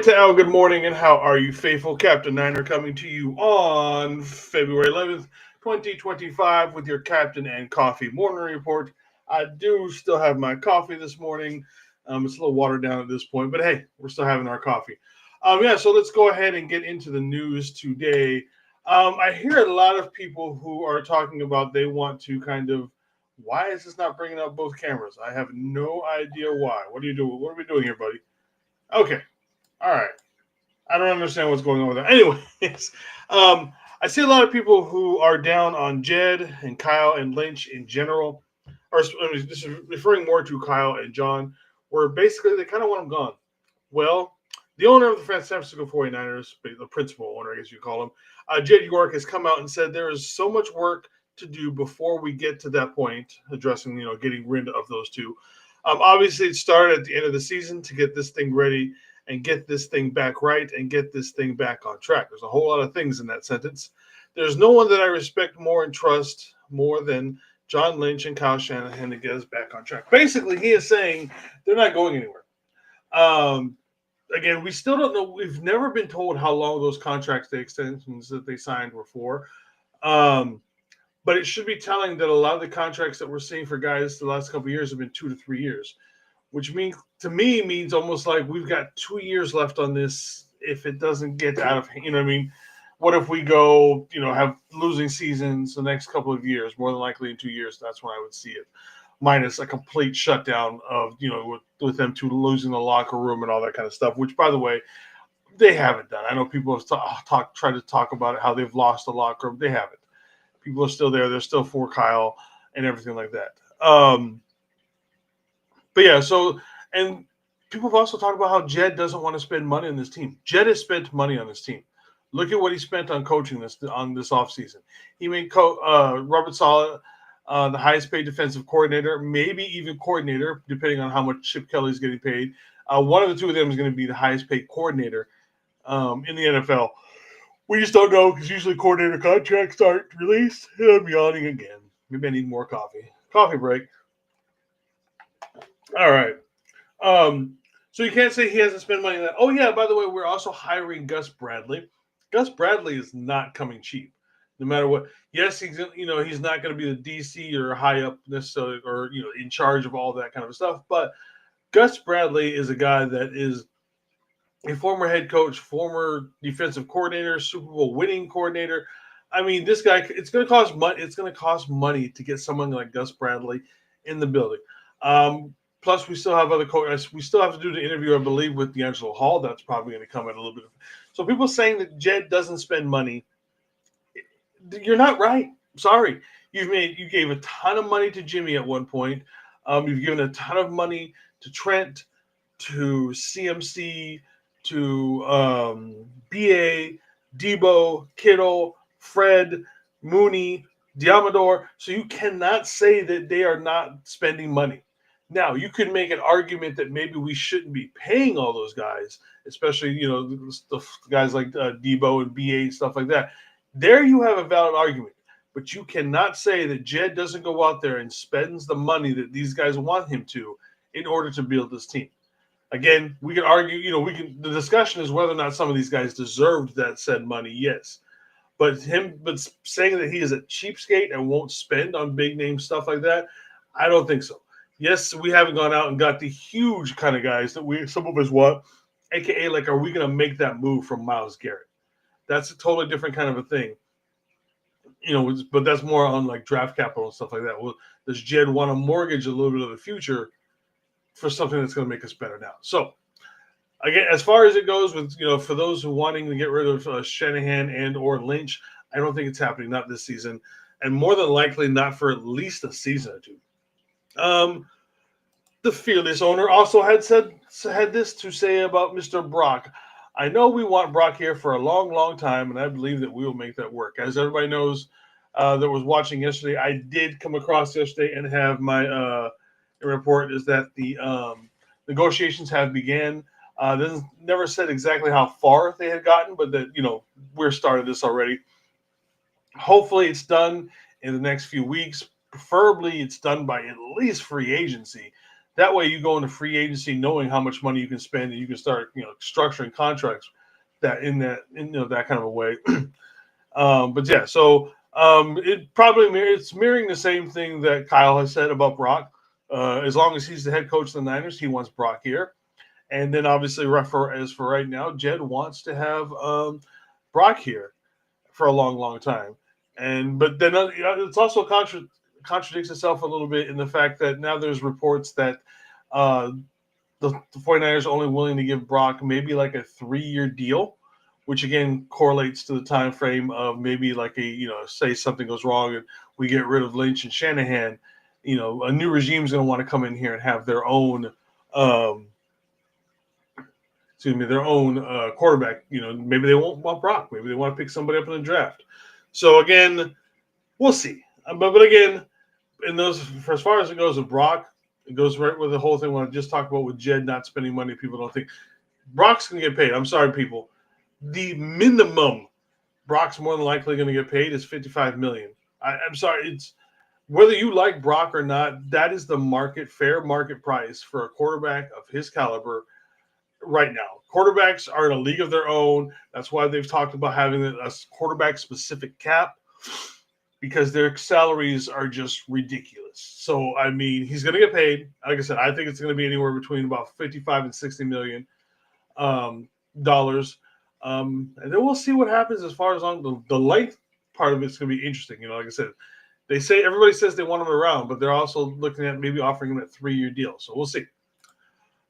to Al, good morning, and how are you, faithful? Captain Niner coming to you on February 11th, 2025, with your Captain and Coffee morning report. I do still have my coffee this morning. It's a little watered down at this point, but hey, we're still having our coffee. So let's go ahead and get into the news today. I hear a lot of people who are talking about they want to kind of, why is this not bringing up both cameras? I have no idea why. What are you doing? What are we doing here, buddy? Okay. All right. I don't understand what's going on with that. Anyways, I see a lot of people who are down on Jed and Kyle and Lynch in general, or this is referring more to Kyle and John, where basically they kind of want them gone. Well, the owner of the San Francisco 49ers, the principal owner, I guess you call him, Jed York, has come out and said there is so much work to do before we get to that point, addressing, getting rid of those two. Obviously, it started at the end of the season to get this thing ready and get this thing back right and get this thing back on track. There's a whole lot of things in that sentence. There's no one that I respect more and trust more than John Lynch and Kyle Shanahan to get us back on track. Basically, he is saying they're not going anywhere. Again, we still don't know. We've never been told how long those contracts, the extensions that they signed were for. But it should be telling that a lot of the contracts that we're seeing for guys the last couple of years have been 2 to 3 years, which means almost like we've got 2 years left on this if it doesn't get out of hand. What if we go, have losing seasons the next couple of years? More than likely in 2 years, that's when I would see it. Minus a complete shutdown of, with them two losing the locker room and all that kind of stuff, which, by the way, they haven't done. I know people have tried to talk about it, how they've lost the locker room. They haven't. People are still there. They're still for Kyle and everything like that. But yeah, and people have also talked about how Jed doesn't want to spend money on this team. Jed has spent money on this team. Look at what he spent on coaching this offseason. He made Robert Saleh the highest paid defensive coordinator, maybe even coordinator, depending on how much Chip Kelly's getting paid. One of the two of them is going to be the highest paid coordinator in the NFL. We just don't know because usually coordinator contracts aren't released. I'm yawning again. Maybe I need more coffee. Coffee break. All right. So you can't say he hasn't spent money on that. Oh, yeah, by the way, we're also hiring Gus Bradley. Gus Bradley is not coming cheap, no matter what. Yes, he's not going to be the DC or high up necessarily or, in charge of all that kind of stuff. But Gus Bradley is a guy that is a former head coach, former defensive coordinator, Super Bowl winning coordinator. I mean, this guy, it's going to cost money. It's going to cost money to get someone like Gus Bradley in the building. Plus, we still have other coaches. We still have to do the interview, I believe, with D'Angelo Hall. That's probably going to come at a little bit. So people saying that Jed doesn't spend money, you're not right. Sorry. You gave a ton of money to Jimmy at one point. You've given a ton of money to Trent, to CMC, to BA, Debo, Kittle, Fred, Mooney, Diamador. So you cannot say that they are not spending money. Now, you could make an argument that maybe we shouldn't be paying all those guys, especially, the guys like Debo and BA and stuff like that. There you have a valid argument. But you cannot say that Jed doesn't go out there and spends the money that these guys want him to in order to build this team. Again, we can argue, the discussion is whether or not some of these guys deserved that said money, yes. But saying that he is a cheapskate and won't spend on big name stuff like that, I don't think so. Yes, we haven't gone out and got the huge kind of guys that some of us want, aka like, are we going to make that move from Myles Garrett? That's a totally different kind of a thing. But that's more on like draft capital and stuff like that. Well, does Jed want to mortgage a little bit of the future for something that's going to make us better now? So, again, as far as it goes with, for those who wanting to get rid of Shanahan and or Lynch, I don't think it's happening, not this season, and more than likely not for at least a season or two. The fearless owner also had this to say about Mr. Brock. I know we want Brock here for a long, long time, and I believe that we will make that work. As everybody knows that was watching yesterday, I did come across yesterday and have my report is that the negotiations have began. This never said exactly how far they had gotten, but that, we're started this already. Hopefully it's done in the next few weeks. Preferably it's done by at least free agency. That way, you go into free agency knowing how much money you can spend, and you can start, structuring contracts that kind of a way. But yeah, so it's mirroring the same thing that Kyle has said about Brock. As long as he's the head coach of the Niners, he wants Brock here. And then obviously, as for right now, Jed wants to have Brock here for a long, long time. But then it's also contradicts itself a little bit in the fact that now there's reports that uh, the 49ers are only willing to give Brock maybe like a 3-year deal, which again correlates to the time frame of maybe like say something goes wrong and we get rid of Lynch and Shanahan. A new regime is going to want to come in here and have their own um, quarterback. Maybe they won't want Brock. Maybe they want to pick somebody up in the draft. So again, we'll see. But again, in those, for as far as it goes with Brock, it goes right with the whole thing when I just talked about with Jed not spending money. People don't think Brock's going to get paid. I'm sorry, people. The minimum Brock's more than likely going to get paid is $55 million. I'm sorry. It's whether you like Brock or not. That is the fair market price for a quarterback of his caliber right now. Quarterbacks are in a league of their own. That's why they've talked about having a quarterback specific cap, because their salaries are just ridiculous. So I mean, he's going to get paid. Like I said, I think it's going to be anywhere between about 55 and 60 million dollars. And then we'll see what happens as far as on the length part of it's going to be interesting. Like I said, everybody says they want him around, but they're also looking at maybe offering him a 3-year deal. So we'll see.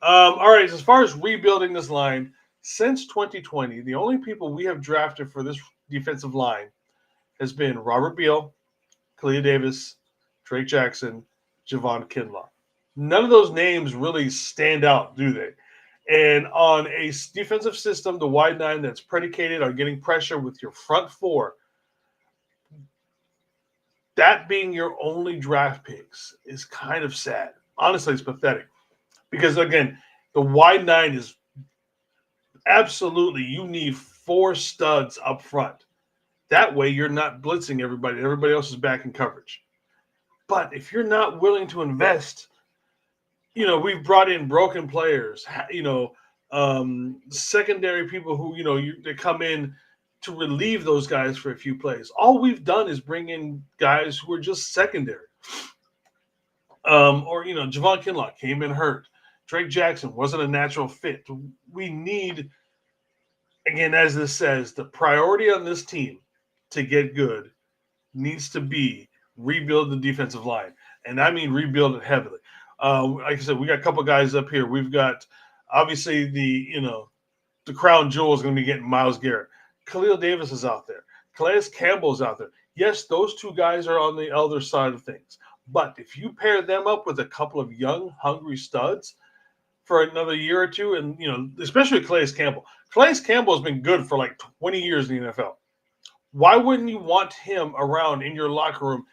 All right, as far as rebuilding this line, since 2020, the only people we have drafted for this defensive line has been Robert Beal, Kalia Davis, Drake Jackson, Javon Kinlaw. None of those names really stand out, do they? And on a defensive system, the wide nine that's predicated on getting pressure with your front four, that being your only draft picks is kind of sad. Honestly, it's pathetic. Because, again, the wide nine is absolutely, you need 4 studs up front. That way you're not blitzing everybody. Everybody else is back in coverage. But if you're not willing to invest, we've brought in broken players, secondary people who, they come in to relieve those guys for a few plays. All we've done is bring in guys who are just secondary. Javon Kinlaw came in hurt. Drake Jackson wasn't a natural fit. We need, again, as this says, the priority on this team to get good needs to be rebuild the defensive line. And I mean rebuild it heavily. Like I said, we got a couple guys up here. We've got, obviously, the crown jewel is going to be getting Myles Garrett. Khalil Davis is out there. Calais Campbell is out there. Yes, those 2 guys are on the other side of things. But if you pair them up with a couple of young, hungry studs for another year or two, and, especially Calais Campbell. Calais Campbell has been good for like 20 years in the NFL. Why wouldn't you want him around in your locker room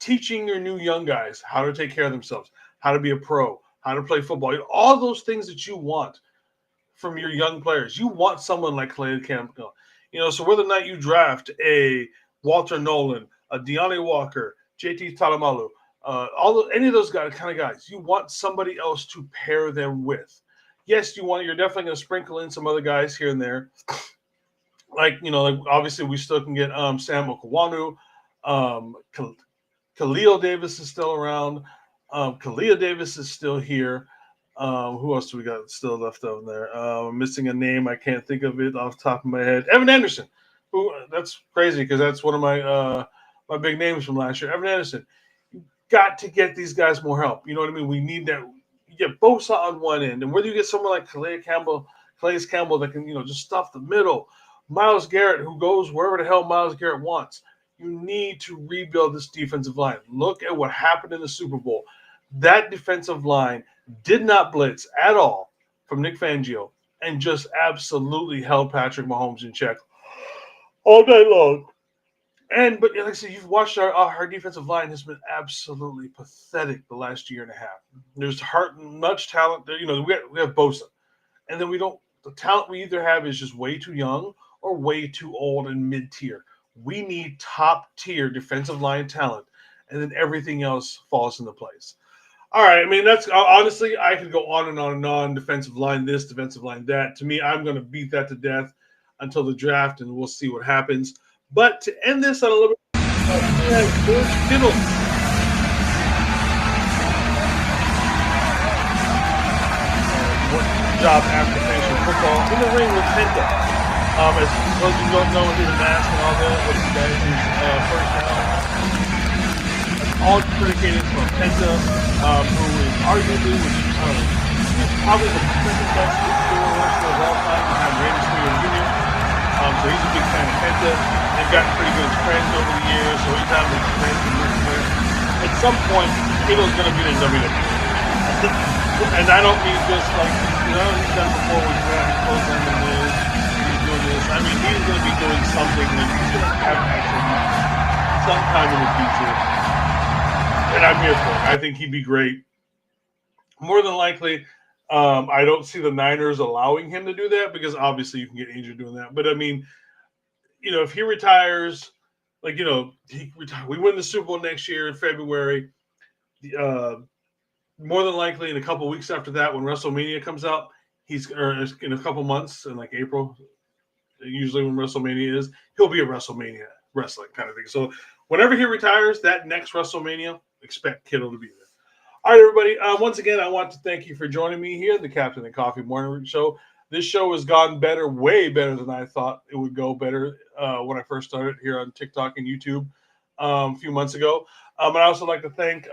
teaching your new young guys how to take care of themselves, how to be a pro, how to play football, all those things that you want from your young players? You want someone like Calais Campbell. So whether or not you draft a Walter Nolan, a Deontay Walker, JT Talamalu, any of those kind of guys, you want somebody else to pair them with. Yes, you're definitely going to sprinkle in some other guys here and there. Like obviously we still can get Sam Okawanu. Khalil Davis is still around. Kalia Davis is still here. Who else do we got still left over there? I'm missing a name. I can't think of it off the top of my head. Evan Anderson. That's crazy because that's one of my big names from last year. Evan Anderson. You got to get these guys more help. You know what I mean? We need that. You get Bosa on one end, and whether you get someone like Calais Campbell that can just stuff the middle. Myles Garrett, who goes wherever the hell Myles Garrett wants. You need to rebuild this defensive line. Look at what happened in the Super Bowl. That defensive line did not blitz at all from Nick Fangio and just absolutely held Patrick Mahomes in check all day long. But like I said, you've watched our defensive line has been absolutely pathetic the last year and a half. There's much talent there. We have Bosa, and then the talent we either have is just way too young or way too old and mid-tier. We need top-tier defensive line talent, and then everything else falls into place. All right. I mean, that's honestly, I could go on and on and on. Defensive line this, defensive line that. To me, I'm going to beat that to death until the draft, and we'll see what happens. But to end this on a little bit, we have George Kittle. What job after finishing football in the ring with Penta. As those of you don't know, he's a mask and all that. What he does is first down. All predicated from Penta, who is arguably, he's probably the second best interior wrestler of all time behind Restream Jr. So he's a big fan of Penta. They've gotten pretty good friends over the years, so he's having his friends and working there. At some point, Kittle's going to be in WWE. And I don't mean just like, he's done before with Grand Clothesline and this, he's doing this. I mean, he's going to be doing something and he's going to have an actual match sometime in the future. And I'm here for it. I think he'd be great. More than likely, I don't see the Niners allowing him to do that because obviously you can get injured doing that. But I mean, if he retires, we win the Super Bowl next year in February. More than likely, in a couple weeks after that, when WrestleMania comes out, or in a couple months, in like April, usually when WrestleMania is, he'll be a WrestleMania wrestling kind of thing. So whenever he retires, that next WrestleMania, expect Kittle to be there. All right, everybody. Once again, I want to thank you for joining me here, the Captain and Coffee Morning Show. This show has gone better, way better than I thought it would go better when I first started here on TikTok and YouTube a few months ago. And I also like to thank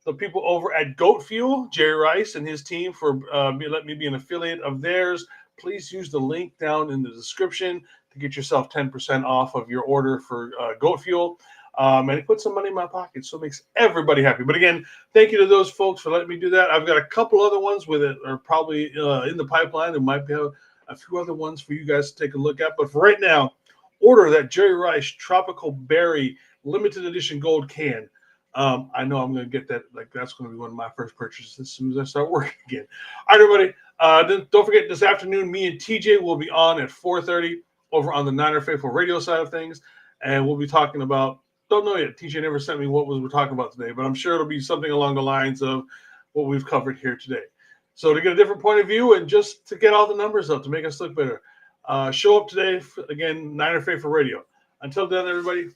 the people over at Goat Fuel, Jerry Rice and his team, for letting me be an affiliate of theirs. Please use the link down in the description to get yourself 10% off of your order for Goat Fuel. And it puts some money in my pocket, so it makes everybody happy. But again, thank you to those folks for letting me do that. I've got a couple other ones with it, are probably in the pipeline. There might be a few other ones for you guys to take a look at. But for right now, order that Jerry Rice Tropical Berry Limited Edition Gold can. I know I'm going to get that. That's going to be one of my first purchases as soon as I start working again. All right, everybody. Don't forget, this afternoon, me and TJ will be on at 4:30 over on the Niner Faithful Radio side of things. And we'll be talking about, don't know yet. TJ never sent me what we're talking about today, but I'm sure it'll be something along the lines of what we've covered here today. So to get a different point of view and just to get all the numbers up to make us look better, show up today, again, Niner Faithful Radio. Until then, everybody,